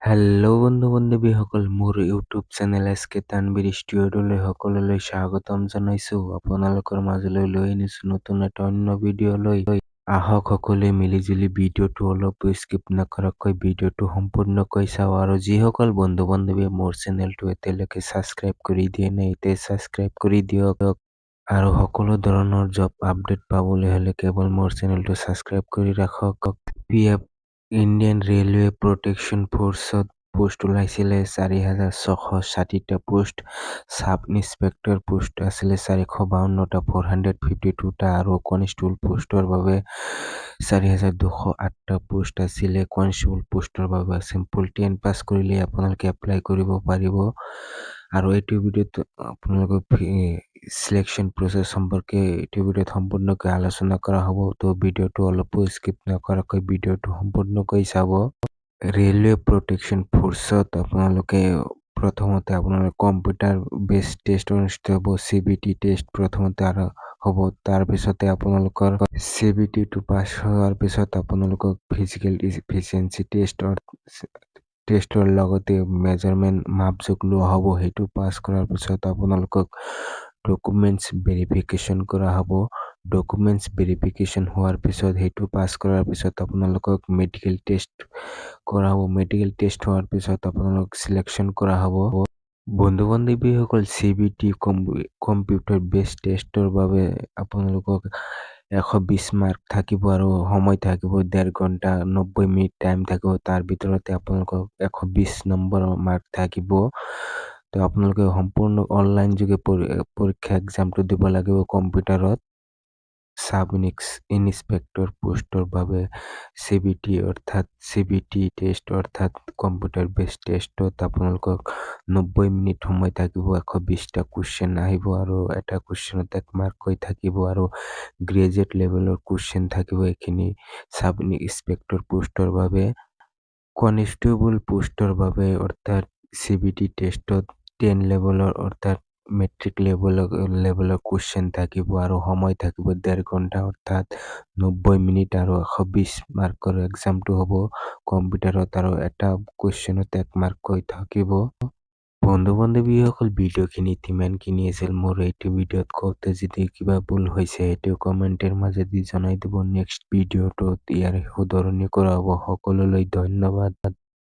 Hello' বন্ধু-বান্ধৱীসকল, মোৰ YouTube channel এছ.কে. তানবীৰ ষ্টুডিঅ'লৈ সকলোলৈ স্বাগতম জনাইছোঁ। আপোনালোকৰ মাজলৈ লৈ আনিছোঁ নতুন এটা অন্য ভিডিঅ'লৈ। আহক সকলোৱে মিলিজুলি ভিডিঅ'টো অলপ স্কিপ নকৰাকৈ ভিডিঅ'টো সম্পূৰ্ণকৈ চাওঁ। আৰু যিসকল বন্ধু-বান্ধৱীয়ে মোৰ চেনেলটো এতিয়ালৈকে ছাবস্ক্ৰাইব কৰি দিয়া নাই, এতিয়া ছাবস্ক্ৰাইব কৰি দিয়ক। আৰু সকলো ধৰণৰ জব আপডেট পাবলৈ হ'লে কেৱল মোৰ চেনেলটো ছাবস্ক্ৰাইব কৰি ৰাখক। PF ইণ্ডিয়ান ৰেলৱে প্ৰটেকশ্যন ফ'ৰ্চত পোষ্ট ওলাইছিলে 4,660টা পোষ্ট, চাব ইন্সপেক্টৰ পোষ্ট আছিলে 452টা, 452টা আৰু কনষ্টেবল পোষ্টৰ বাবে 4,208টা পোষ্ট আছিলে। কনষ্টেবল পোষ্টৰ বাবে চিম্পল 10 পাছ কৰিলে আপোনালোকে এপ্লাই কৰিব পাৰিব। আৰু এইটো ভিডিঅ'ত আপোনালোকক সিলেকশ্যন প্ৰচেছ সম্পৰ্কে এইটো ভিডিঅ'ত সম্পূৰ্ণকৈ আলোচনা কৰা হ'ব। তো ভিডিঅ'টো অলপো স্কিপ নকৰাকৈ ভিডিঅ'টো সম্পূৰ্ণকৈ চাব। ৰেলৱে প্ৰটেকশ্যন ফ'ৰ্চত আপোনালোকে প্ৰথমতে আপোনালোকে কম্পিউটাৰ বেছ টেষ্ট অনুষ্ঠিত হ'ব। CBT টেষ্ট প্ৰথমতে হ'ব। তাৰপিছতে আপোনালোকৰ CBTটো পাছ হোৱাৰ পিছত আপোনালোকক ফিজিকেল ইফিচিয়েঞ্চি টেষ্টৰ লগতে মেজাৰমেণ্ট মাপজোখ লোৱা হ'ব। সেইটো পাছ কৰাৰ পিছত আপোনালোকক ডকুমেণ্টছ ভেৰিফিকেশ্যন কৰা হ'ব। ডকুমেণ্টছ ভেৰিফিকেশ্যন হোৱাৰ পিছত সেইটো পাছ কৰাৰ পিছত আপোনালোকক মেডিকেল টেষ্ট কৰা হ'ব। মেডিকেল টেষ্ট হোৱাৰ পিছত আপোনালোক চিলেকশ্যন কৰা হ'ব। বন্ধু-বান্ধৱীসকল, CBT কম্পিউটাৰ বেছ টেষ্টৰ বাবে আপোনালোকক 120 মাৰ্ক থাকিব আৰু সময় থাকিব 1.5 ঘণ্টা 90 মিনিট টাইম থাকিব। তাৰ ভিতৰতে আপোনালোকক 120 নম্বৰৰ মাৰ্ক থাকিব। তো আপোনালোকে সম্পূৰ্ণ অনলাইন যোগে পৰীক্ষা এক্সামটো দিব লাগিব কম্পিউটাৰত। চাব ইন্সপেক্টৰ পোষ্টৰ বাবে CBT টেষ্ট অৰ্থাৎ কম্পিউটাৰ বেছ টেষ্টত আপোনালোকক 90 মিনিট সময় থাকিব, 120টা কুৱেশ্যন আহিব আৰু এটা কুৱেশ্যনত 1 মাৰ্ককৈ থাকিব আৰু গ্ৰেজুৱেট লেভেলৰ কুৱেশ্যন থাকিব। এইখিনি চাব ইন্সপেক্টৰ পোষ্টৰ বাবে। কনষ্টেবল পোষ্টৰ বাবে অৰ্থাৎ CBT টেষ্টত 10 লেভেলৰ অৰ্থাৎ মেট্ৰিক লেভেলৰ কুৱেশ্যন থাকিব আৰু সময় থাকিব 1.5 ঘণ্টা অৰ্থাৎ 90 মিনিট আৰু 120 মাৰ্কৰ এক্সামটো হ'ব কম্পিউটাৰত আৰু এটা কুৱেশ্যনত 1 মাৰ্ককৈ থাকিব। বন্ধু-বান্ধৱীসকল, ভিডিঅ'খিনিত ইমানখিনি আছিল। মোৰ এইটো ভিডিঅ'ত কওঁতে যদি কিবা ভুল হৈছে সেইটো কমেণ্টেৰ মাজেদি জনাই দিব। নেক্সট ভিডিঅ'টোত ইয়াৰ শুধৰণি কৰা হ'ব। সকলোলৈ ধন্যবাদ।